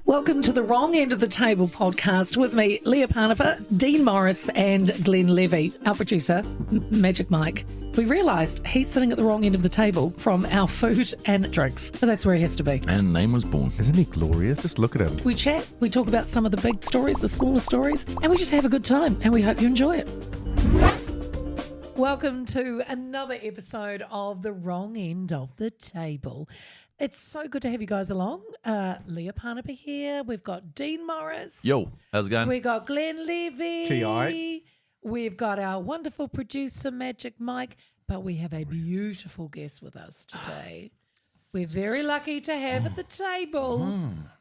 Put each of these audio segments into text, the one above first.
Welcome to the Wrong End of the Table podcast with me, Leah Parnifer, Dean Morris and Glenn Levy, our producer, Magic Mike. We realised he's sitting at the wrong end of the table from our food and drinks, but that's where he has to be. And name was born. Isn't he glorious? Just look at him. We chat, we talk about some of the big stories, the smaller stories, and we just have a good time, and we hope you enjoy it. Welcome to another episode of The Wrong End of the Table. It's so good to have you guys along. Leah Parnifer here. We've got Dean Morris. Yo, how's it going? We've got Glenn Levy. Ki. We've got our wonderful producer, Magic Mike. But we have a beautiful guest with us today. We're very lucky to have at the table.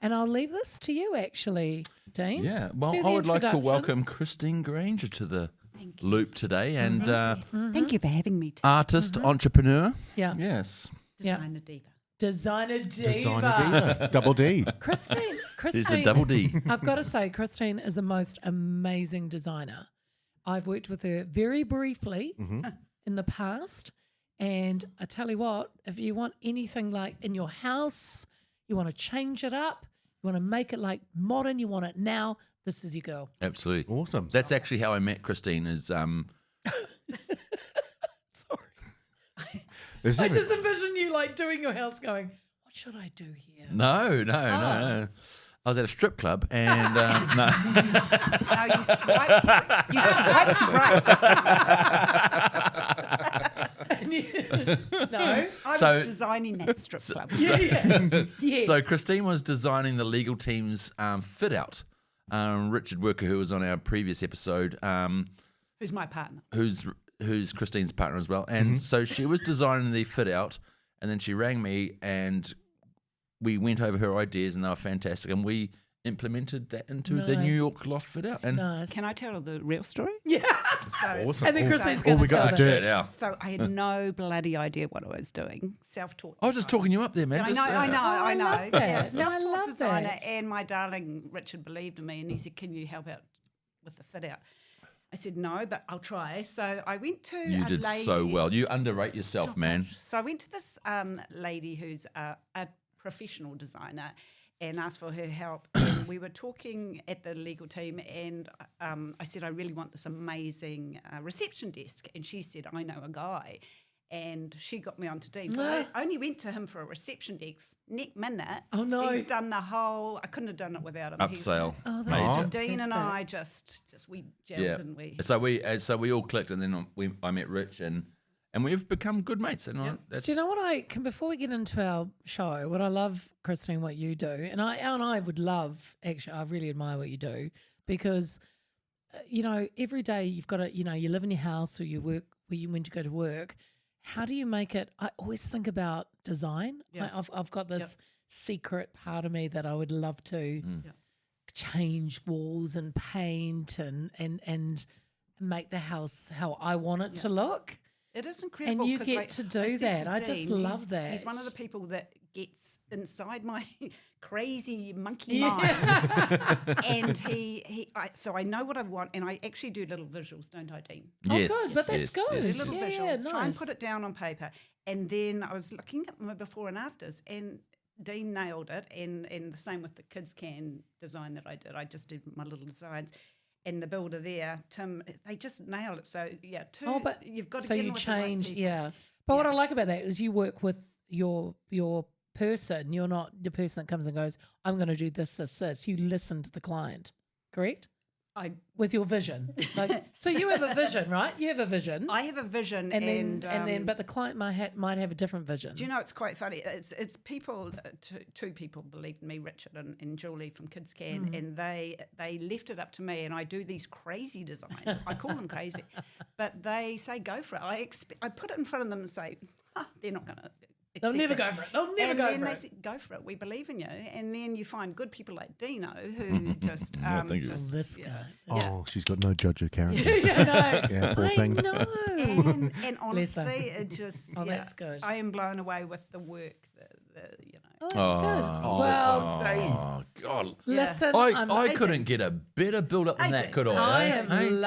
And I'll leave this to you, actually, Dean. Yeah, well, Do the I would like to welcome introductions. Christine Granger to the loop today. And Thank you for having me. artist, entrepreneur. Yeah. Yes. Designer diva. Designer diva. Designer diva. Double D. Christine. It's a double D. I've got to say, Christine is the most amazing designer. I've worked with her very briefly in the past. And I tell you what, if you want anything like in your house, you want to change it up, you want to make it like modern, you want it now, this is your girl. Absolutely. Awesome. That's actually how I met Christine is Sorry. There's I even- just envision you like doing your house going, what should I do here? no. I was at a strip club and no. No, you swiped right. No. I So- was designing that strip club. Yeah. Yes. So Christine was designing the legal team's fit out. Richard Worker, who was on our previous episode, Who's my partner? who's Christine's partner as well. And so she was designing the fit out, and then she rang me and we went over her ideas and they were fantastic. And we implemented that into the Nice. New York loft fit out. And Nice. Can I tell the real story? Yeah. So, Awesome. And then All- Christine's all going we to got tell to the do bit. yeah. so I had no bloody idea what I was doing. Self-taught. I was just talking you up there, man. I Just, know. I love that. Yeah, No, I self-taught love designer, that. and my darling Richard believed in me, and he said, "Can you help out with the fit out?" I said, "No, but I'll try." So I went to You a did lady. so well. You underrate yourself, Stop man. it. So I went to this lady who's a professional designer and asked for her help. And we were talking at the legal team, and I said, I really want this amazing reception desk. And she said, I know a guy. And she got me onto Dean. So I only went to him for a reception desk. Next minute, Oh, no. he's done the whole. I couldn't have done it without him. Upsell. Oh, that's Major. fantastic. Dean and I just we gelled, Yeah. didn't we? So we all clicked, and then I met Rich, and we've become good mates. And that's Do you know what before we get into our show, what I love, Christine, what you do, and I would love, actually, I really admire what you do because, every day you've got to, you live in your house or you work where you went to go to work. How do you make it? I always think about design. Yeah. I've got this secret part of me that I would love to Yeah. change walls and paint and make the house how I want it to look. It is incredible. you 'cause get to do I said that. to I just Dean, love he's that. one of the people that gets inside my crazy monkey Yeah. mind. And so I know what I want, and I actually do little visuals, don't I, Dean? yes, Oh, good, but that's yes, good. yes. Do little Yeah, visuals, try and nice. put it down on paper. And then I was looking at my before and afters, and Dean nailed it. And the same with the kids can design that I did. I just did my little designs. And the builder there, Tim, they just nailed it. So yeah, But you've got to so get in you with the right change, people. yeah. But what Yeah. I like about that is you work with your person. You're not the person that comes and goes, I'm going to do this, this, this. You listen to the client, correct? With your vision. So you have a vision, right? You have a vision. I have a vision, and then, but the client might have a different vision. do you know, it's quite funny. It's people, two people believed in me, Richard and Julie from Kids Can, and they left it up to me, and I do these crazy designs. I call them crazy, but they say go for it. I put it in front of them and say, they're not going to. They'll never go for it. They'll never go and for they it. say, go for it. We believe in you. And then you find good people like Dino who just, thank you. just This guy. Oh, she's got no judge of character. Yeah, no. Yeah, poor I thing. know. And honestly, it just Oh, that's good. I am blown away with the work that. Oh, that's Oh, good. Well, oh, God, God. Listen, I couldn't get a better build up than that, could I?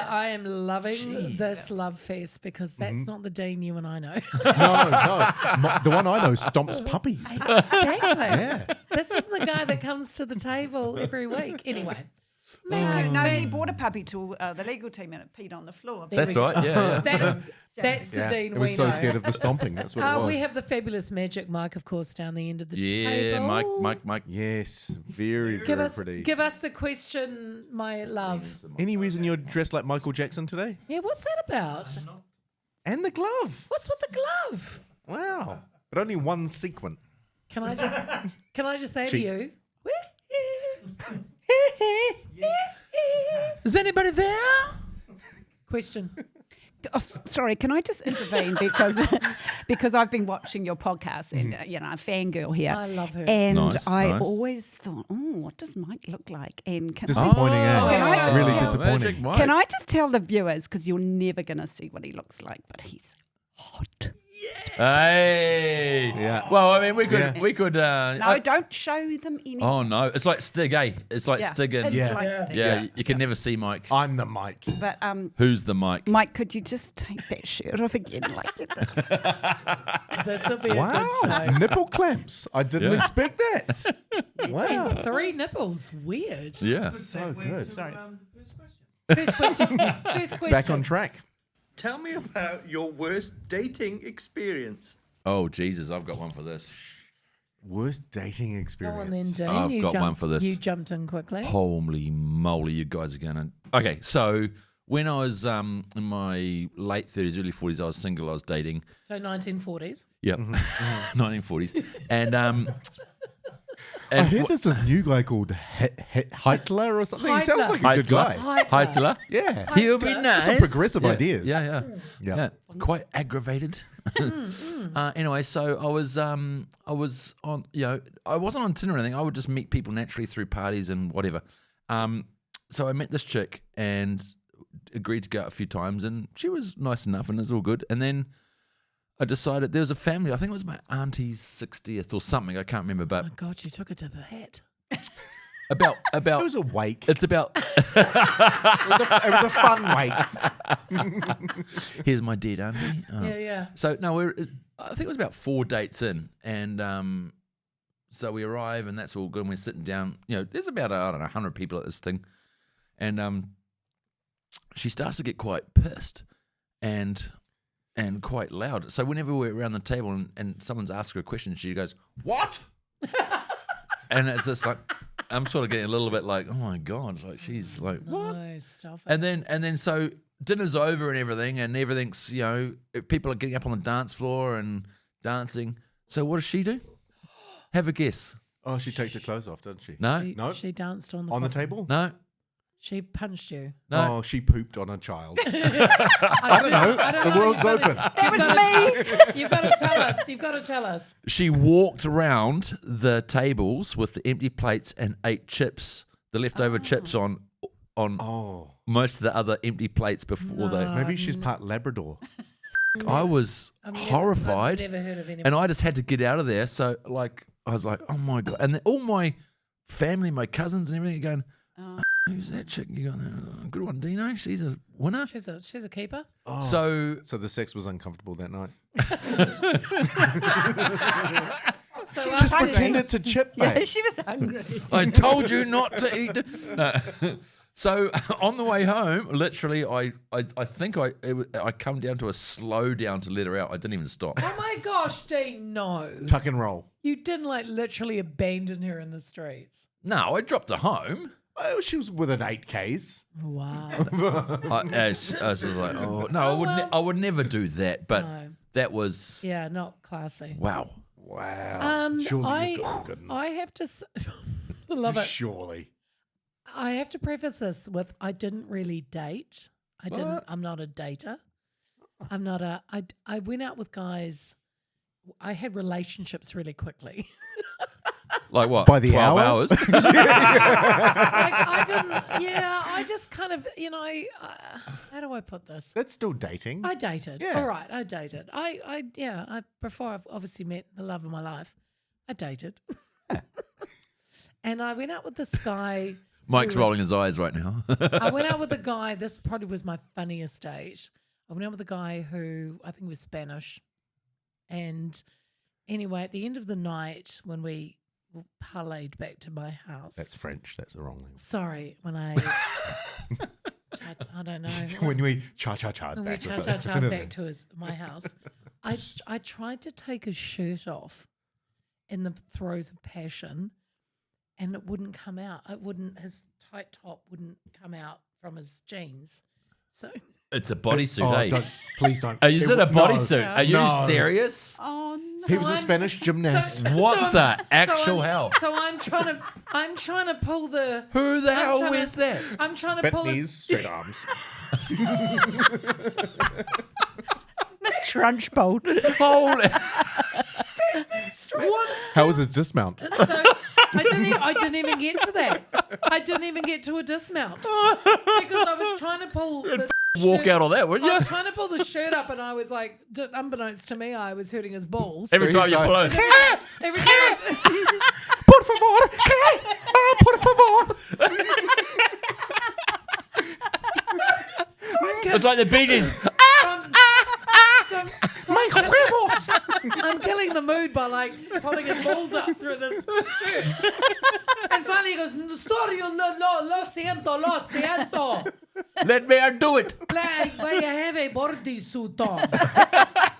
I am loving this love fest because that's not the Dean you and I know. No. The one I know stomps puppies. Exactly. Yeah. This is the guy that comes to the table every week. Anyway. No, he brought a puppy to the legal team and it peed on the floor. That's right. Yeah. That's the Yeah. Dean It was we so know. scared of the stomping. That's what it was. We have the fabulous Magic Mike, of course, down the end of the Yeah, table. Mike. Yes. Very, Give very us, pretty. give us the question, my love. Any reason you're dressed like Michael Jackson today? Yeah, what's that about? And the glove. What's with the glove? Wow. But only one sequin. Can I just say to Cheek. you? Is anybody there? Question. Oh, sorry, can I just intervene because I've been watching your podcast and I'm a fangirl here. I love her. And Nice, I nice. always thought, what does Mike look like? And Disappointing, Can I just Really tell- disappointing. Magic Mike. can I just tell the viewers, because you're never going to see what he looks like, but he's hot. Hey. Yeah. Well, I mean, we could. No, I- don't show them any. oh no, it's like Stig, eh? It's like Stig and it's Yeah. like Yeah. Stig. yeah. You can never see Mike. I'm the Mike. But Who's the Mike? Mike, could you just take that shirt off again? This will be a Wow. good show. Nipple clamps. I didn't Yeah. expect that. Wow. 3 nipples. Weird. Yeah. So good. Sorry. First question. First question. Back on track. Tell me about your worst dating experience. Oh Jesus, I've got one for this. Worst dating Go experience. on then, Dean. I've got one for this. You jumped in quickly. Holy moly, you guys are gonna. Okay, so when I was in my late 30s, early 40s, I was single. I was dating. So 1940s. Yep, 1940s, and I heard there's this new guy called Heitler or something. He sounds like a good guy. Heitler. Yeah. He'll be nice. Some progressive Yeah, ideas. Yeah. Yeah. Quite aggravated. Anyway, so I was on, I wasn't on Tinder or anything. I would just meet people naturally through parties and whatever. So I met this chick and agreed to go out a few times, and she was nice enough, and it was all good. And then I decided there was a family. I think it was my auntie's 60th or something. I can't remember, Oh but my God, you took it to the hat. about It was a wake. it's about. It was a fun wake. Here's my dead auntie. Yeah. So no, I think it was about 4 dates in, and so we arrive, and that's all good. And we're sitting down. There's about 100 people at this thing, and she starts to get quite pissed, and quite loud. So whenever we're around the table and someone's asked her a question, she goes, "What?" And it's just like I'm sort of getting a little bit like, "Oh my God!" Like she's like, "What?" No, stop it. And then so dinner's over and everything's, people are getting up on the dance floor and dancing. So what does she do? Have a guess. Oh, she takes her clothes off, doesn't she? No? No. She danced on the On the coffin. table? No? She punched you. No? Oh, she pooped on a child. I don't know. The world's open. That was me. You've got to tell us. You've got to tell us. She walked around the tables with the empty plates and ate chips, the leftover chips on Oh. most of the other empty plates before No. Maybe she's part Labrador. I was horrified. I've never heard of anyone. And I just had to get out of there. So, I was like, oh my God. And then all my family, my cousins and everything are going, who's that chick? You got good one, Dino. She's a winner. She's a keeper. Oh. So, So the sex was uncomfortable that night. So Just after- pretend it's a chip, Yeah, mate. she was hungry. I told you not to eat it. No. So on the way home, literally, I think I come down to a slow down to let her out. I didn't even stop. Oh my gosh, Dean, no. Tuck and roll. You didn't literally abandon her in the streets. No, I dropped her home. Oh, she was within 8Ks. Wow. I was just like, oh no, I would never do that. But No. that was Yeah, not classy. wow. Wow. Surely you've got goodness. I have to love it. Surely. I have to preface this with I didn't really date. I'm not a dater. I'm not I went out with guys. I had relationships really quickly. Like what? By the 12 hour? hours. I didn't. Yeah, I just kind of, how do I put this? That's still dating. I dated. Yeah. All right, I dated. Before I've obviously met the love of my life, I dated. And I went out with this guy. Mike's who was- rolling his eyes right now. I went out with a guy. This probably was my funniest date. I went out with a guy who I think was Spanish. And anyway, at the end of the night, when we parlayed back to my house. That's French. That's the wrong thing. Sorry, when I don't know. When we cha-cha-cha When we back. cha-cha-cha back to my house, I tried to take his shirt off in the throes of passion, and it wouldn't come out. His tight top wouldn't come out from his jeans. So It's a bodysuit, eh? Please don't. Is it a no. bodysuit? Are you No. serious? Oh no. He was a I'm- Spanish gymnast. What the actual hell? So I'm trying to pull the. Who the I'm hell trying to- is that? I'm trying to Bent pull. knees, straight arms. Miss Trunchbolt. Holy. What? How was his dismount? So I didn't even get to that. I didn't even get to a dismount because I was trying to pull. The Walk shirt- out on that, wouldn't I you? was trying to pull the shirt up, and I was like, unbeknownst to me, I was hurting his balls. Every time you He's blow. like, Every time. Por favor! Por favor! It's like the Bee Gees. I'm killing the mood by like pulling his balls up through this shirt. And finally he goes, sorry, lo siento. Let me undo it. Like, I have a bodysuit on.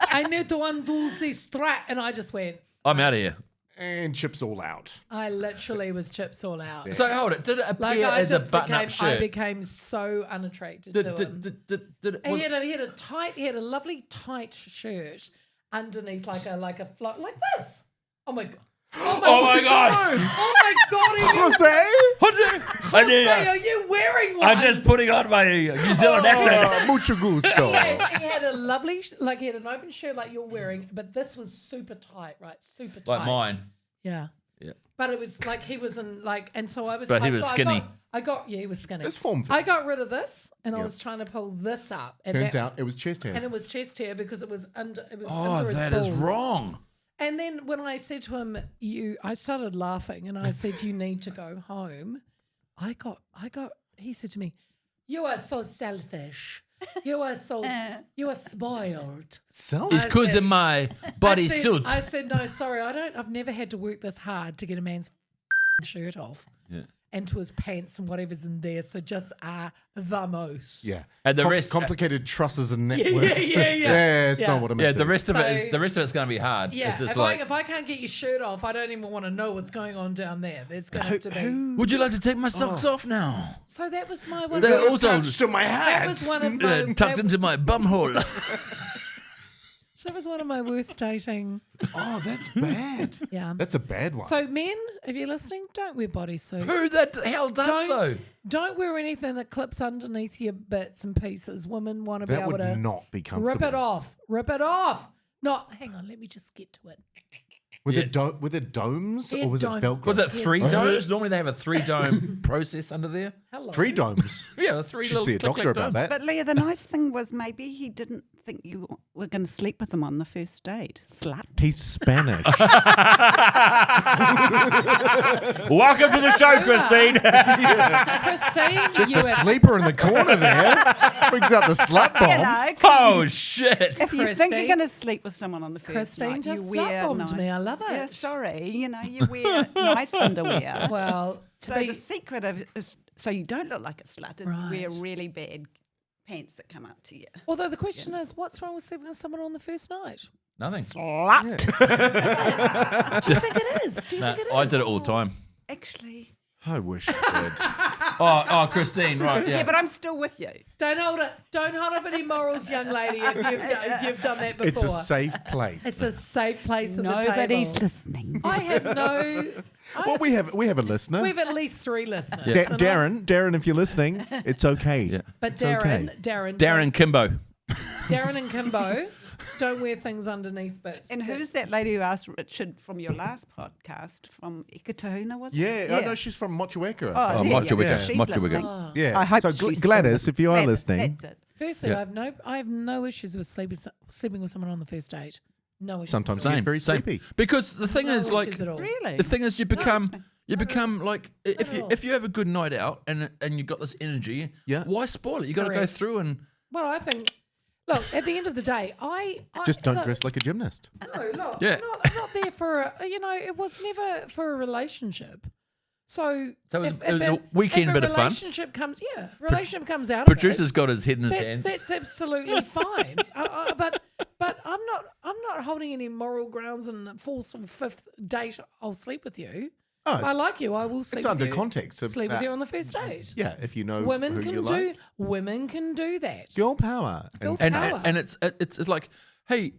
I need to undo the strap. And I just went, I'm out of here. And chips all out. I literally was chips all out. So hold it. Did it Like appear I as a just button-up became, I shirt? became so unattracted Did, to did, him. did it, He had a lovely tight shirt underneath, like a float like this. Oh my god! Oh my god! Oh my god! Jose? Are you wearing one? I'm just putting on my New Zealand accent. Mucho gusto. He had a lovely, he had an open shirt like you're wearing, but this was super tight, right? Super tight. Like mine. Yeah. Yeah. But it was like he was in like, and so I was. But he was skinny. He was skinny. It's form fit. I got rid of this, and I Yeah. was trying to pull this up. And Turns that- out it was chest hair. and it was chest hair because it was under. It was Oh, under his that is balls. wrong. And then when I said to him, I started laughing, and I said, "You need to go home." He said to me, "You are so selfish. You are spoiled." It's because of my bodysuit. I said, "No, sorry, I've never had to work this hard to get a man's shirt off." Yeah. And to his pants and whatever's in there. So just vamos. Yeah. And the rest- complicated trusses and networks. yeah. It's Yeah. not what I'm Yeah, into. the rest of So- the rest of it's going to be hard. Yeah, It's just if like, I can't get your shirt off, I don't even want to know what's going on down there. There's going to have to be. would you like to take my socks off now? So that was my one. They're also Attached to my That hat. was one of my. tucked into my bum hole. That was one of my worst dating. Oh, that's bad. Yeah. That's a bad one. So men, if you're listening, don't wear bodysuits. Who the hell does though? Don't wear anything that clips underneath your bits and pieces. Women want to be that able would to not be comfortable. rip it off. Rip it off. Not. Hang on. Let me just get to it. Were Yeah. there domes Yeah, or was domes. it Velcro? Was it three Yeah. domes? Normally they have a 3-dome process under there. Hello. 3 domes? Yeah, the 3 Should little see a click, doctor click about domes. that. But Leah, the nice thing was maybe he didn't think you were going to sleep with him on the first date. Slut. He's Spanish. Welcome to the show, Christine. Christine, Just you a had- sleeper in the corner there. Brings out the slut bomb. You know, Oh shit! if you think Christine. you're going to sleep with someone on the first Christine night, just you wear slut-bombed nice. me. I love Yeah, it. sorry. You know, you wear nice underwear. Well, So the secret of is so you don't look like a slut is wear Right. really bad pants that come up to you. although the question is, what's wrong with sleeping with someone on the first night? Nothing. Slut. Do you think it is? Do you No, think it is? I did it all the time. Actually, I wish I did. Oh, Christine, right? yeah, Yeah. but I'm still with you. Don't hold up any morals, young lady, if you've done that It's before. a safe place. It's a safe place at Nobody's the table. listening. I have no. well, we have a listener. We have at least 3 listeners. Yeah. and Darren, if you're listening, it's okay. Yeah. But It's okay. Darren Kimbo. Darren and Kimbo don't wear things underneath bits. And who's that lady who asked Richard from your last podcast from Ikatahuna, was it? Yeah, I know she's from Motueka. Oh, there you Motueka, go. yeah. She's Motueka. listening. Oh. Yeah. I hope so she's Gladys, still if you are Gladys, listening, that's it. Firstly, Yeah. I have no issues with sleeping with someone on the first date. No issues. sometimes at all. you get Same, very same. sleepy. Because the thing No is, like, issues at all. Really? the thing is, you become interesting. You become like if you have a good night out and you've got this energy, why spoil it? You got to go Correct. through and Well, I think, look, at the end of the day, I Just don't look, dress like a gymnast. No, look, Yeah. I'm not there for it was never for a relationship. So So it was- if it was a if weekend bit of fun. relationship comes comes out. producer's of got his head in his it, hands. that's absolutely fine. But I'm not holding any moral grounds and the fourth or fifth date I'll sleep with you. Oh, I like you. I will sleep it's with under you. context. Of Sleep with that. you on the first date. Yeah, if you know Women who can you do. like. Women can do that. Girl power. Girl And power. and it's like, hey,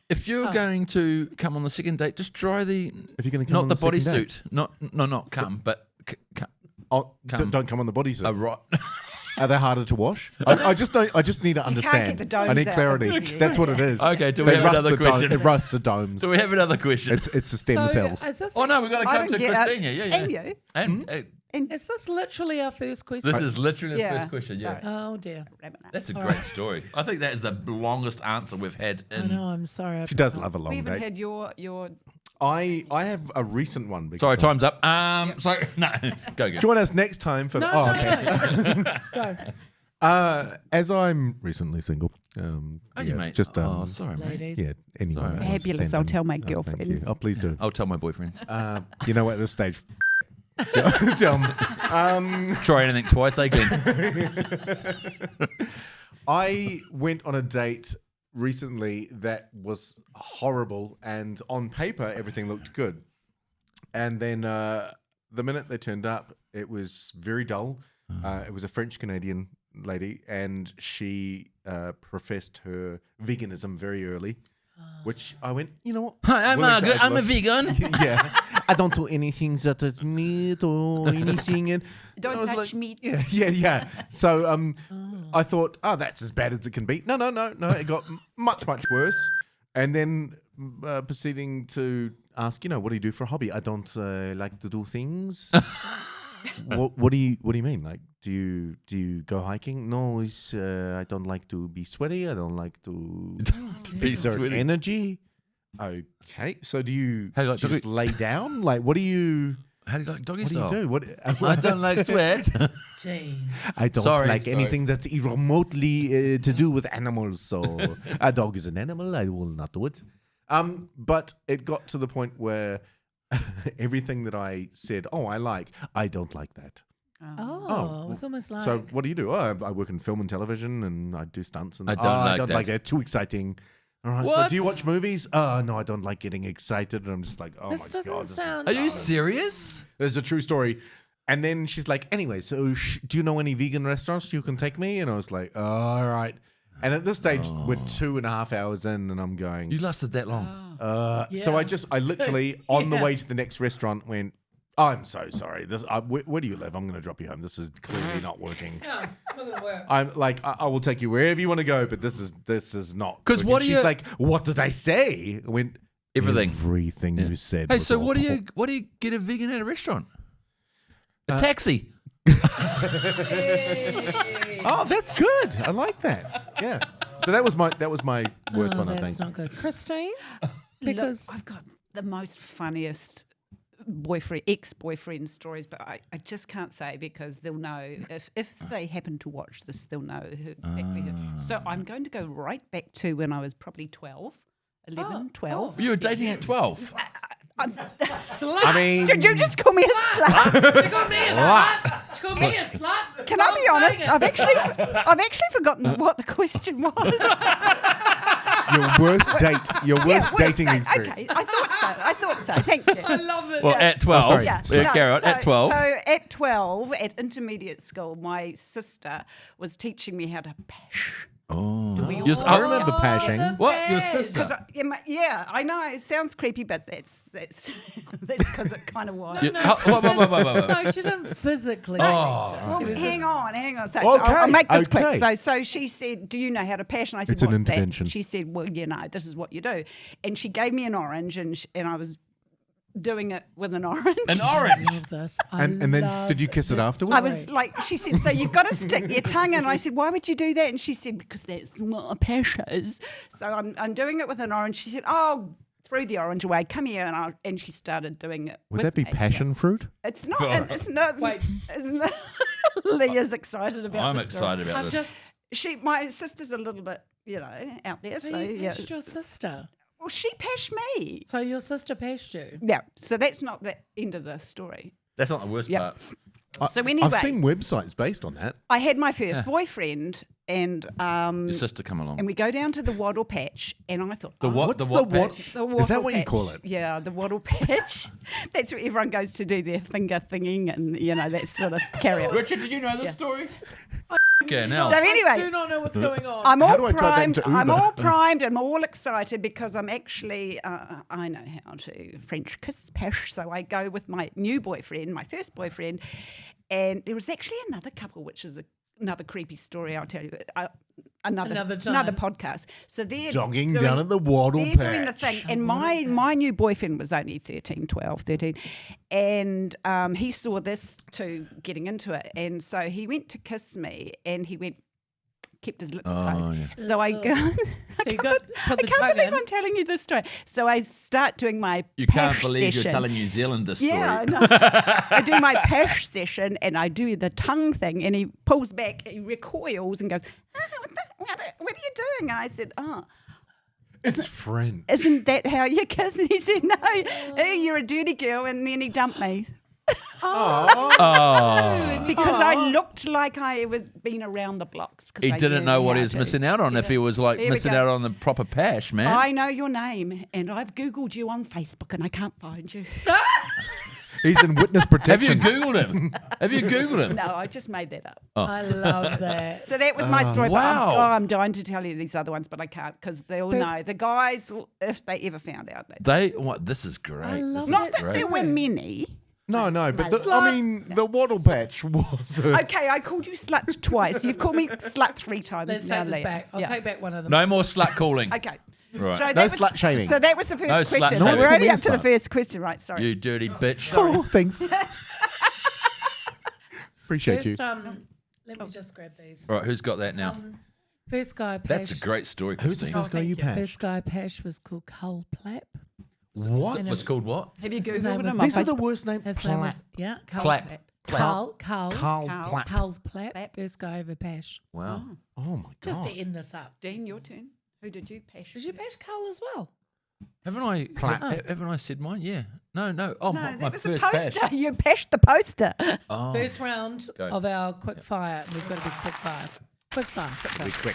if you're going to come on the second date, just try the if you're going to come not on the second date- bodysuit, not come, but Oh, don't come on the bodysuit. right. Are they harder to wash? I just don't. I just need to You can't understand. get the domes I need out. clarity. Okay. That's what it is. Okay, do we They have rust another the dome- question? It rusts the domes. Do we have another question? It's the stem cells. Is this, Oh no, we've got to I come don't to get Christina. Yeah, And yeah. you. And is this literally our first question? this is literally the Yeah. first question. Yeah, Oh dear. that's a great story. I think that is the longest answer we've had. I In, know. I'm sorry. She does love a We long haven't date. had your I have a recent one. because Sorry, I- time's up. So no, go again. Join us next time for No, the. Oh, no, okay. no. Go, As I'm recently single. Are you, mate? Just oh, sorry, mate. ladies. yeah. Anyone Sorry. that wants to Fabulous. send I'll in- tell my thank you. girlfriends. Oh, please do. I'll tell my boyfriends. You know, at this stage. tell 'em. Try anything twice, eh, Glenn? I went on a date recently that was horrible, and on paper everything looked good, and then the minute they turned up, it was very dull. It was a French Canadian lady, and she professed her veganism very early, which I went, you know what? Hi, I'm Willing to Margaret. add I'm a look. vegan. Yeah, I don't do anything that is meat or anything. And I don't was touch meat. Yeah. So I thought, oh, that's as bad as it can be. No. It got much worse. And then proceeding to ask, what do you do for a hobby? I don't like to do things. What do you mean? Like, do you go hiking? No, I don't like to be sweaty. I don't like to Be exert sweaty. energy. Okay, so do you, How do you like just lay down? Like, what do you How do you like doggy what do you style? do? What I don't like sweat. Gee. I don't Sorry, like sorry. anything that's remotely to do with animals. So a dog is an animal. I will not do it. But it got to the point where everything that I said, I don't like that. Oh, it was almost like. So what do you do? Oh, I work in film and television, and I do stunts. And I don't I like don't that. like that. Too exciting. All right. So What? do you watch movies? Oh no, I don't like getting excited. And I'm just like, oh this my doesn't god. this- sound. Are you serious? There's a true story. And then she's like, anyway, so do you know any vegan restaurants you can take me? And I was like, all right. And at this stage, we're 2.5 hours in, and I'm going. You lasted that long. So Yeah. I literally, on the Yeah. way to the next restaurant, went, I'm so sorry. Where do you live? I'm going to drop you home. This is clearly not working. No, not gonna work. I'm like, I will take you wherever you want to go, but this is not. 'Cause good." what And do she's you- like, what did I say? I went, Everything. Everything Yeah. you said. Hey, was so what do awful." you get a vegan at a restaurant? A taxi. Oh, that's good. I like that. Yeah. So that was my worst one, I That's think. not good. Christine? Look, Because I've got the most funniest ex-boyfriend stories, but I just can't say because they'll know if they happen to watch this, they'll know who exactly who. So I'm going to go right back to when I was probably 12, 11, 12. You were dating at 12. slut. I mean, Did you just call me a slut? She called me a slut. She called me a slut. Can I be honest? I've actually forgotten what the question was. your worst date, your worst worst dating date. experience. Okay, I thought so. Thank you. I love it. Well, at 12. sorry. Yeah, Garrett, so, at 12. So at 12, at intermediate school, my sister was teaching me how to pash. Oh. we You're s- all- I remember pashing. that's What? Your bad. sister? Yeah, I know it sounds creepy, but that's because it kind of was. You- whoa. No, she didn't physically. Oh. Well, She was hang on. So, Okay, I'll make this okay. quick. So she said, "Do you know how to pash?" And I said, It's an "What's intervention. that?" She said, "Well, this is what you do." And she gave me an orange, and I was doing it with an orange. An orange. I love this. I And then love did you kiss it this afterwards? I was like, she said, "So you've got to stick your tongue in." And I said, "Why would you do that?" And she said, "Because that's what a pash is." So I'm doing it with an orange. She said, "Oh, threw the orange away. Come here, and she started doing it. Would with that be me. passion fruit? It's not. It's not. Wait. It's not. Leah's excited about. I'm this story. excited about I'm this. just. My sister's a little bit, out there. So So you yeah. pashed your sister. Well, she pashed me. So your sister pashed you. Yeah. So that's not the end of the story. That's not the worst Yep. part. So anyway, I've seen websites based on that. I had my first boyfriend, and Your sister come along. and we go down to the Wattle Patch, and I thought, The what? What's The what? patch? The Is that Wattle what you Patch. call it? Yeah, the Wattle Patch. That's where everyone goes to do their finger thinging and, that sort of carry on. Richard, did you know this story? Okay, now. So I do anyway, not know what's going on. I'm How all do I type that primed. into I'm Uber? all primed. I'm all excited because I'm actually I know how to French kiss pash. So I go with my new boyfriend, my first boyfriend, and there was actually another couple, which is another creepy story. I'll tell you Another time. another podcast. So they're Dogging doing- down at the Wattle they're doing the Patch. thing, and my new boyfriend was only 13, and he saw this too, getting into it, and so he went to kiss me, and he kept his lips closed. yeah. So I go. I you can't got- put the I can't tongue believe in. I'm telling you this story. So I start doing my You can't pash believe session. you're telling New Zealand this story. Yeah, I know. I do my pash session and I do the tongue thing, and he pulls back, he recoils and goes, what are you doing? And I said, It's French. isn't that how you kiss? And he said, no, you're a dirty girl. And then he dumped me Oh. because I looked like I had been around the blocks. 'Cause He I didn't knew know what how he was to. missing out on if he was like There we missing go. out on the proper pash, man. I know your name, and I've Googled you on Facebook, and I can't find you. He's in witness Have you protection. Googled him? Have you Googled him? No, I just made that up. I love that. So that was my story. wow. But I'm dying to tell you these other ones, but I can't because they all First- know. The guys, if they ever found out, This is great. love This not is that great. there were many. No, but My the Wattle Patch was. Okay, I called you slut twice. You've called me slut 3 times Let's now, take this Leah. back. I'll Yeah. take back one of them. No more slut calling. Okay. Right. So No that was, slut shaming. So that was the first No slut question. shaming. We're Call only me a up to the slut. first question, right? Sorry. You dirty bitch. Oh, thanks. Appreciate First, you. let me just grab these. All right, who's got that now? First guy pash. That's a great story, Who's the Christine. first guy you First patched? guy pash was called Carl Plapp. What? What's called what? Have you His Googled name him was- on These are the Facebook? worst names. His name was Carl Clap. Carl Carl Carl. Plapp. Plapp. First guy over pash. Wow. Oh my Just to god. end this up. Dean, your turn. Who did you pash? Did you pash Carl as well? Haven't I? Clap. Haven't I said mine? Yeah. No. Oh, No, my that was the first poster. bash. You pashed the poster. Oh. First round Go. of our quick fire. We've got to be quick fire. Quick fire.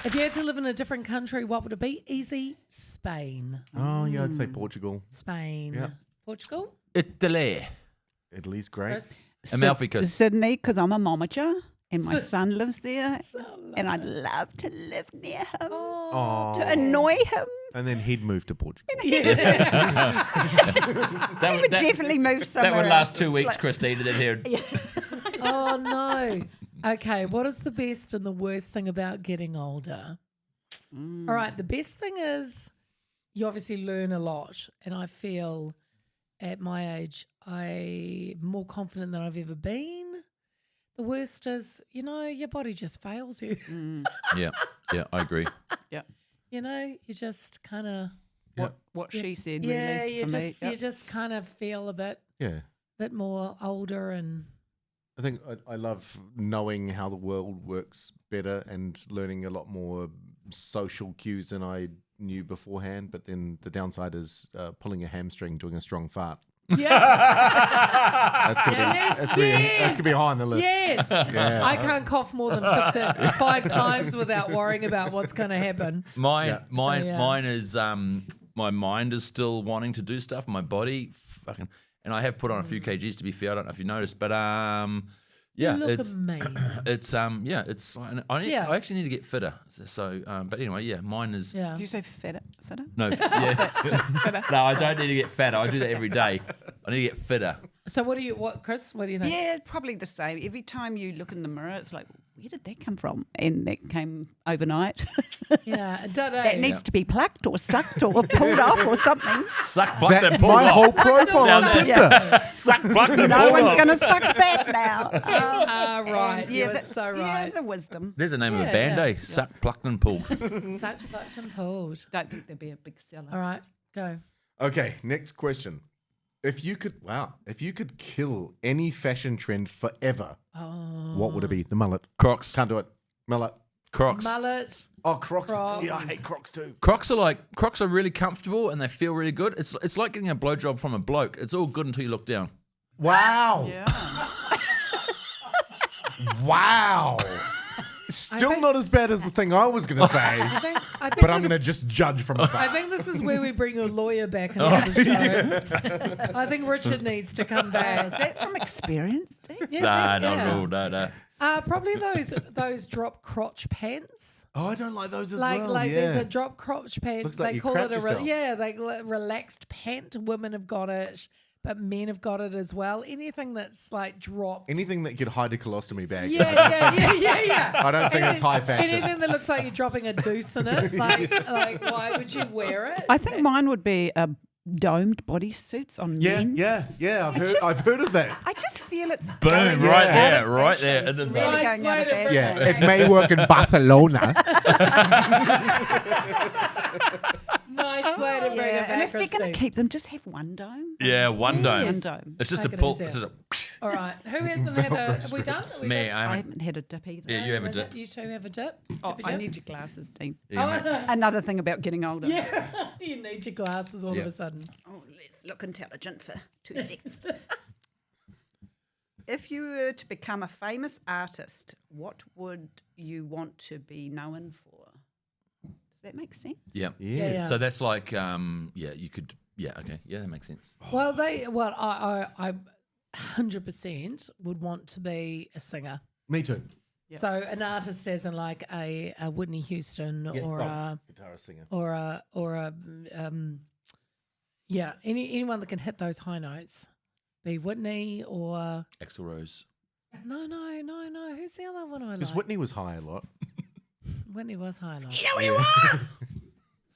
If you had to live in a different country, what would it be? Easy. Spain. Oh yeah, I'd say Portugal. Spain. Yeah. Portugal? Italy. Italy's great. Chris? Amalfi Coast. Sydney, because I'm a momager and my son lives there, and I'd love to live near him Oh. to annoy him. And then he'd move to Portugal. That He would definitely move somewhere. That would last else. 2 It's weeks, like- Christine. Did hear? Oh, no. Okay, what is the best and the worst thing about getting older? All right, the best thing is you obviously learn a lot. And I feel at my age, I'm more confident than I've ever been. The worst is, your body just fails you. Yeah. I agree. You just kind of, What she said, yeah, really, you for just, me. you just kind of feel a bit Yeah. more older and I think I love knowing how the world works better and learning a lot more social cues than I knew beforehand. But then the downside is pulling a hamstring doing a strong fart. yeah, That's gonna Yes, be that's gonna be high on the list. yes. Yeah. I can't cough more than 5 times without worrying about what's going to happen. Yeah. Mine is my mind is still wanting to do stuff. My body, fucking, and I have put on a few kgs to be fair. I don't know if you noticed, but yeah, You look it's amazing. it's I actually need to get fitter. So but anyway, yeah, mine is Yeah. Did you say fitter? no, yeah. No, I don't need to get fatter. I do that every day. I need to get fitter. So Chris? What do you think? Yeah, probably the same. Every time you look in the mirror, it's like, where did that come from? And that came overnight. Yeah. That needs to be plucked or sucked or pulled off or something. Suck, pluck, and That's pull my off. whole profile Down on there. Tinder. Suck, pluck, and No pull one's off. going to suck that now. Right. Yeah, you are so Yeah, right. the wisdom. There's the name of Yeah, a band, yeah. eh? Suck, plucked, and pulled. Such plucked and pulled. Don't think there'd be a big seller. All right. Go. Okay, next question. If you could kill any fashion trend forever, what would it be? The mullet. Crocs. Can't do it. Mullet. Crocs. Mullet. Oh, Crocs. Crocs. Yeah, I hate Crocs too. Crocs are really comfortable and they feel really good. It's like getting a blowjob from a bloke. It's all good until you look down. Wow. Yeah. Wow. Still think- not as bad as the thing I was going to say, I think but I'm this- going to just judge from afar. I think this is where we bring your lawyer back into the show. I think Richard needs to come Is back. that from experience, Steve? Yeah, Nah, yeah. not at all. No. Probably those drop crotch pants. Oh, I don't like those as Like well. there's yeah. a drop crotch pant. Looks like they you call crapped it yourself. relaxed pant. Women have got it, but men have got it as well. Anything that's like dropped. Anything that could hide a colostomy bag. Yeah. I don't think it's high fashion. Anything that looks like you're dropping a deuce in it. Like why would you wear it? I think mine would be domed bodysuits on men. Yeah. I've heard of that. I just feel it's Boom, going right out there, of right fashion. there. It's It is really nice going out way of to bring fashion. Yeah, it it may work in Barcelona. Nice way to bring it back. And if they're going to Christine. keep them, just have one dome. Yeah, one dome. One dome. It's just Make a it pull. easier. It's just a All right. Who hasn't had a? Have we done? Have we me. done? I I haven't. haven't had a dip either. Yeah, you have a dip. dip. You two have a dip. Oh, Dip a I dip? need your glasses, Dean. Yeah, mate. Another thing about getting older. Yeah, you need your glasses all Yeah. of a sudden. Oh, let's look intelligent for 2 seconds. If you were to become a famous artist, what would you want to be known for? Does that make sense? Yeah. Yeah. So that's like, you could, okay. Yeah, that makes sense. Well, I 100% would want to be a singer. Me too. Yep. So an artist as in like a Whitney Houston or a guitarist singer. anyone that can hit those high notes. Be Whitney or Axl Rose. no. Who's the other one I Because like? Whitney was high a lot. Whitney was high notes. Yeah.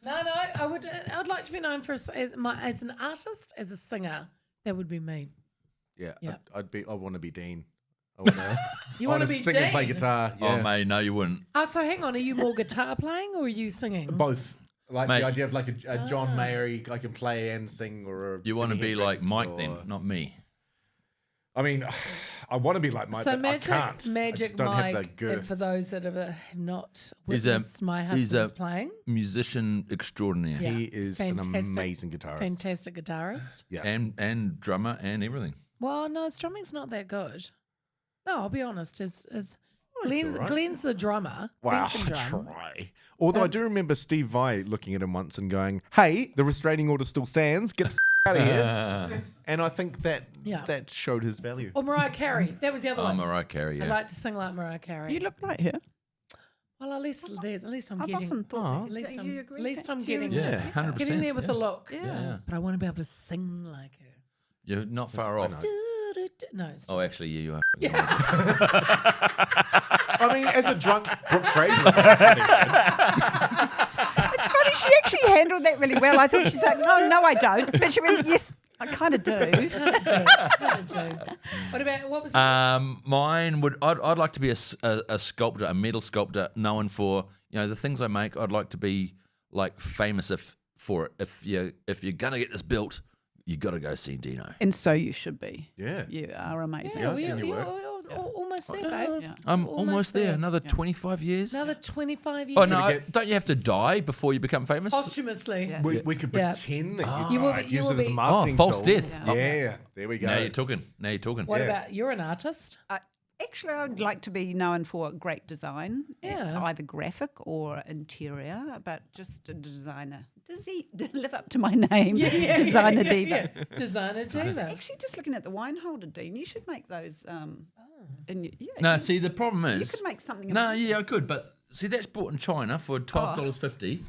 No, I'd like to be known for as an artist, as a singer. That would be me. Yeah, Yeah. I want to be Dean. I want to. You want to be sing and play Dean? guitar. Yeah. Oh, mate, no, you wouldn't. Oh, so hang on. Are you more guitar playing or are you singing? Both. Like Mate. the idea of like a John Mayer, I can play and sing, or a You want to Jimi be like Hendrix Mike or- then, not me. I mean, I want to be like Mike, So but I can't. I Magic just don't have the Mike, and girth. for those that have not He's a- witnessed my he's husband's a- playing, Musician extraordinaire. Yeah. He is Fantastic. an amazing guitarist. fantastic guitarist. Yeah. And drummer and everything. Well, no, his drumming's not that good. No, I'll be honest. Glenn's, alright. Glenn's the drummer. Wow, Glenn can drum. try. Although I do remember Steve Vai looking at him once and going, "Hey, the restraining order still stands. Get the out of here." And I think that Yeah. that showed his value. Or Mariah Carey. That was the other Oh, one. Mariah Carey, I yeah. like to sing like Mariah Carey. You look like her. Well, at least I'm I've getting. often thought. At least Do I'm, you agree at least with I'm that? Do you getting. Yeah, 100%. Getting there with the look. Yeah. But I want to be able to sing like her. You're not far off. No. It's Oh, actually, yeah, you are. I mean, as a drunk Brooke Fraser, that's pretty good. It's funny, she actually handled that really well. I thought she's like, no, I don't. But she went, yes, I kind of do. What about what was? Mine would. I'd like to be a sculptor, a metal sculptor, known for the things I make. I'd like to be like famous for it. If you're gonna get this built, you got to go see Dino. And so you should be. Yeah. You are amazing. Yeah, I've seen your you're work. almost there, babes. Yeah. I'm almost there. Another 25 years. Another 25 years. Oh no! Gonna get- Don't you have to die before you become famous? Posthumously. Yeah. We could Yeah. pretend that You will died, be- you use will it as a be- marketing false tool. death. Yeah, there we go. Now you're talking. What Yeah. about you're an artist? Actually, I'd like to be known for great design, Yeah. either graphic or interior, but just a designer. Does he live up to my name? Designer diva. Designer diva. Actually, just looking at the wine holder, Dean, you should make those. No, see the problem you is. could make something. No, amazing. yeah, I could, but see that's bought in China for $12.50.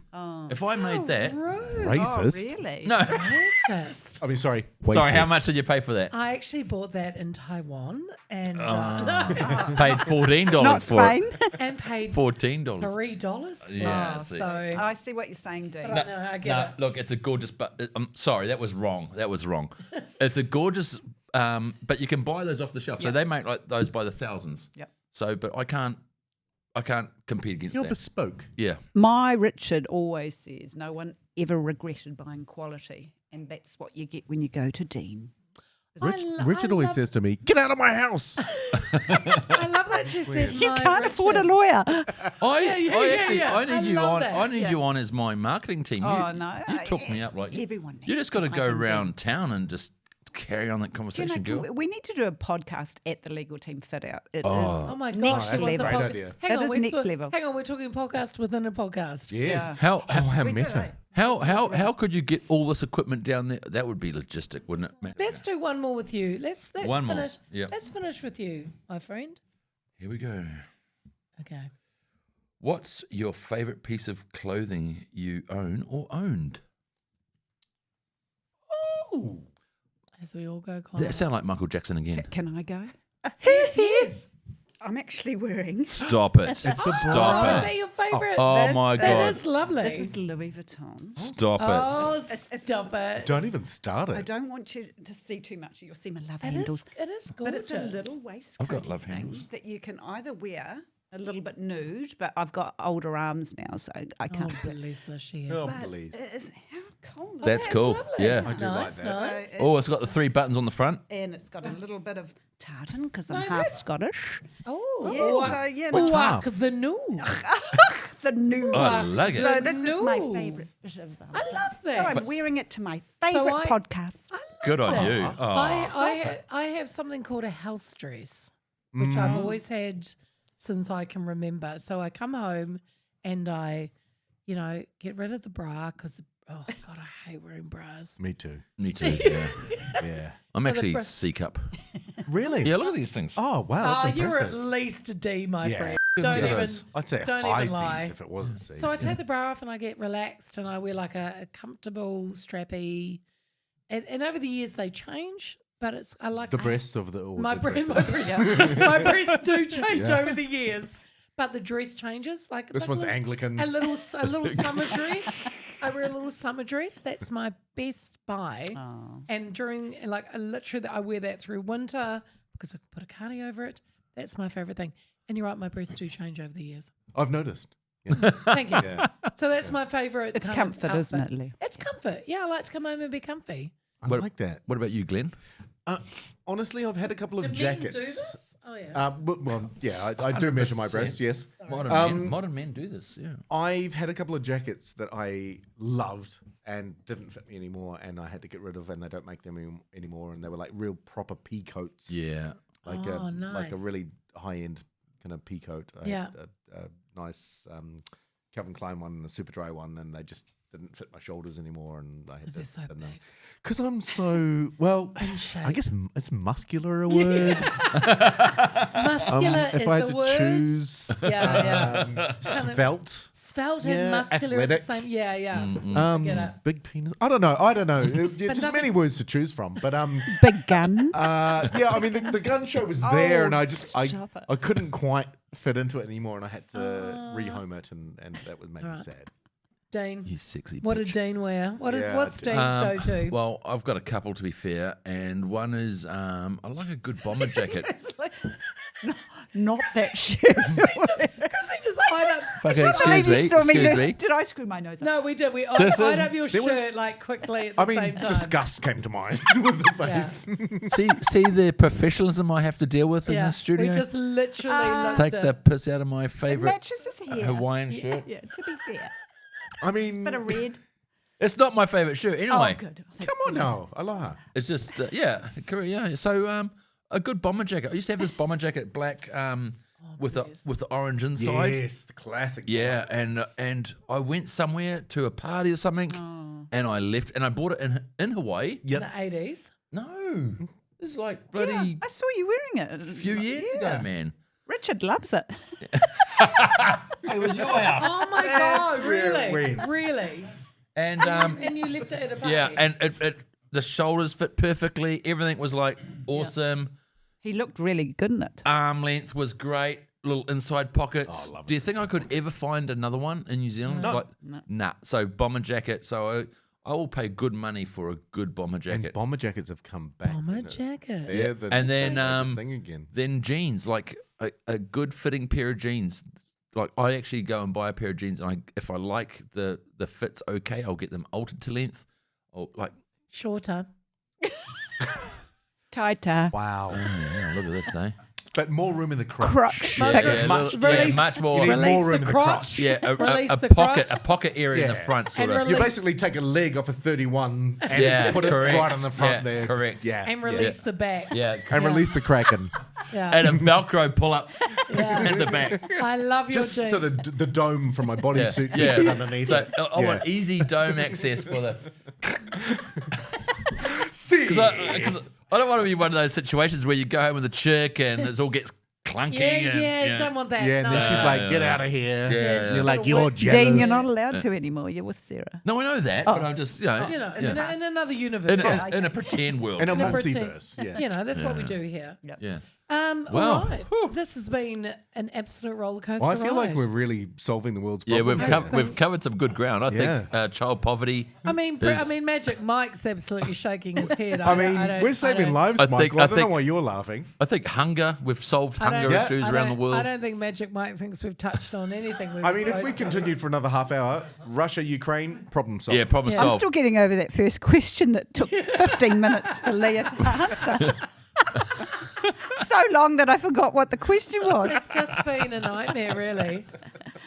If I made that, Rude. Racist. Oh, really? no. Racist. I mean, sorry. Sorry, how much did you pay for that? I actually bought that in Taiwan and Paid $14 Not for Spain. it. and paid $14. $3. Yeah, Oh, see. so I see what you're saying, Dean. But I get it. Look, it's a gorgeous. But I'm sorry, that was wrong. It's a gorgeous. But you can buy those off the shelf. So Yep. they make like those by the thousands. Yep. So, but I can't compete against You're that. bespoke. Yeah. My Richard always says no one ever regretted buying quality. And that's what you get when you go to Dean. Richard always says to me, "Get out of my house." I love that you said You my can't afford a Richard. lawyer. I need you love on. that. I need Yeah. you on as my marketing team. Oh, you, no. You took me up like Everyone you just got to needs go to know around town and just carry on that Do you conversation, know, girl. we need to do a podcast at the legal team fit out. It is Oh my gosh, next that's a level. great idea. Hang It on, is we're next still- level. Hang on, we're talking podcast within a podcast. Yes. How How We do meta. it. how could you get all this equipment down there? That would be logistic, wouldn't it? Man? Let's do one more with you. Let's One more, finish. yeah. Let's finish with you, my friend. Here we go. Okay. What's your favorite piece of clothing you own or owned? Oh. As we all go, Does Connor. that sound like Michael Jackson again? Can I go? Yes, yes. I'm actually wearing. Stop it. It's a Oh, is Stop that it. your favourite? Oh This- my That God. is lovely. This is Louis Vuitton. Stop it. Oh, stop it. Don't even start I it. don't want you to see too much. You'll see my love It handles. is, it is But gorgeous. it's a little waistcoat I've got love thing handles. that you can either wear a little bit nude, but I've got older arms now, so I Oh, can't. bless her, she is. Oh, But please. how cool is That's that? cool. lovely. Yeah. I do like Nice, that. nice. So Oh, it's got the 3 buttons on the front. and it's got a little bit of tartan because I'm No, half that's- Scottish. Oh, Yeah, so yeah, Uwak the new. the new. I like it. So this is my No. favourite bit of. I love So that. I'm wearing it to my favourite I- podcast. Good on you. Oh. I have something called a house dress, which Mm. I've always had since I can remember. So I come home and I, get rid of the bra because, oh God, I hate wearing bras. Me too. Me too. Yeah. Yeah. I'm the actually bra- C cup. Really? Yeah, look at these things. Oh wow, that's You're at impressive. least a D, my Yeah. friend. Good Don't for even. those. I'd say Don't high even lie. C's if it wasn't C. So I take the bra off and I get relaxed and I wear like a comfortable, strappy. And over the years they change, but I like the breast of the or My the breast, dress. my breasts do change Yeah. over the years, but the dress changes. Like This like one's a little- Anglican. A little summer dress. I wear a little summer dress. That's my best buy. Oh. And during literally, I wear that through winter because I can put a cardi over it. That's my favorite thing. And you're right, my breasts do change over the years. I've noticed. Yeah. Thank you. Yeah. So that's my favorite. It's kind of comfort, isn't outfit. it, Lee? It's comfort. Yeah, I like to come home and be comfy. I What- like that. What about you, Glenn? Honestly, I've had a couple of Do jackets. men do this? Oh yeah. Well, yeah, I do measure my 100%. breasts. Yes, Modern men do this. Yeah. I've had a couple of jackets that I loved and didn't fit me anymore, and I had to get rid of, and they don't make them anymore. And they were like real proper pea coats, Yeah. like Oh, a nice. really high end kind of pea coat. I Yeah. had a nice Calvin Klein one and a super dry one, and they just didn't fit my shoulders anymore, and I had 'Cause to they're so bin them. big. Because I'm so well. In I shape. guess is muscular a word? Muscular if is I had the to word. choose, Yeah, svelte. Svelte Yeah, and muscular at the athletic. same. Yeah, yeah. get it. Big penis. I don't know. There's nothing- many words to choose from, but Big guns. yeah. I mean, the gun show was there, and I stop it. I couldn't quite fit into it anymore, and I had to rehome it, and that would make me Alright. sad. Dean, You sexy what bitch. did Dean wear? Yeah, What's Dean's go-to? Well, I've got a couple to be fair, and one is I like a good bomber jacket. Not that shoe. Chrissy just eyed up. Fucking I excuse believe you me, saw me. excuse me. Did I screw my nose up? No, we did. We This eyed is- up your there was- shirt like quickly at the I mean, same time. disgust came to mind with the Yeah. face. see the professionalism I have to deal with in Yeah, the studio. we just literally looked Take at the piss out of my It favorite matches his hair. Hawaiian shirt. Yeah, to be fair. I mean, Bit of red. It's not my favorite shirt anyway. Oh, good. Thank come on now, aloha. It's just yeah, correct, yeah. So a good bomber jacket. I used to have this bomber jacket, black, with the orange inside. Yes, the classic. Yeah, and I went somewhere to a party or something, and I left, and I bought it in Hawaii. in the 80s. No, this is like bloody I saw you wearing it a few years ago, man. Richard loves it. It was your house. Oh my God, where it really? went. Really? And And you left it at a party? yeah, and it the shoulders fit perfectly. Everything was like awesome. He looked really good in it. Arm length was great. Little inside pockets. Oh, I love Do you think I could ever find another one in New Zealand? No. Like, nah. So bomber jacket. So I will pay good money for a good bomber And jacket. bomber jackets have come back. Bomber you know. jacket. Yeah, the- And then the thing again. then jeans, like a good fitting pair of jeans. Like I actually go and buy a pair of jeans, and if I like the fits okay, I'll get them altered to length, or like Shorter. Tighter. Wow. Yeah, look at this, eh? But more room in the crotch. Crotch. Yeah, Release- much more. You need Release more room the in the crotch. crotch. Yeah, Release a the pocket, crotch. a pocket area in the Yeah. front, sort And of. You release- basically take a leg off a 31 and Yeah, put it correct. right on the front Yeah, there. correct. Yeah. And release the back. Yeah, And Yeah. release the Kraken. Yeah. and a Velcro pull up Yeah. at the back. I love your Just jeans. so the dome from my bodysuit Yeah. can fit underneath So it. I want easy dome access for the. See. Because I don't want to be one of those situations where you go home with a chick and it all gets clunky. yeah, don't want that. Yeah, and no. then she's like, Yeah. "Get out of here." Yeah. And you're like, Gotta "You're whip- jealous." Dean, you're not allowed to anymore. You're with Sarah. No, I know that, but I'm just, You know, in another universe. in a pretend world. In a In a pretend- multiverse. Yeah. You know, that's what we do here. yeah. All Wow. right. Whew. This has been an absolute roller coaster. Well, I feel like ride. we're really solving the world's Yeah, problems. we've covered some good ground. I think child poverty. I mean, Magic Mike's absolutely shaking his head. I mean, don't- we're saving don't- lives, I Michael. think- I I don't know think- why you're laughing. I think hunger. We've solved I don't- hunger Yeah. issues I around the don't- world. I don't think Magic Mike thinks we've touched on anything. I mean, if we continued for another half hour, Russia, Ukraine, problem solved. Yeah, problem Yeah. I'm solved. still getting over that first question that took 15 minutes for Leah to answer. So long that I forgot what the question was. It's just been a nightmare, really.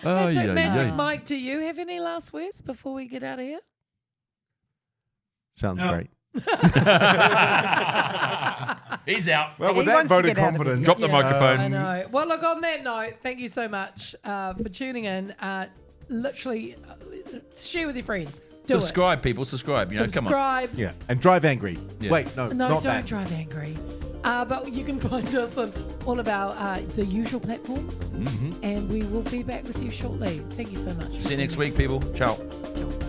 Oh, Magic Mike, do you have any last words before we get out of here? Sounds great. He's out. Well, He with that wants to vote of get out of confidence, Drop the microphone. I know. Well, look, on that note, thank you so much for tuning in. Literally, share with your friends. Do Subscribe, people. Subscribe. You know, it. come on. Subscribe. Yeah, and drive angry. Yeah. Wait, no, No, not don't that. drive angry. But you can find us on all of our the usual platforms, and we will be back with you shortly. Thank you so much. See you next week, people. Ciao. Ciao.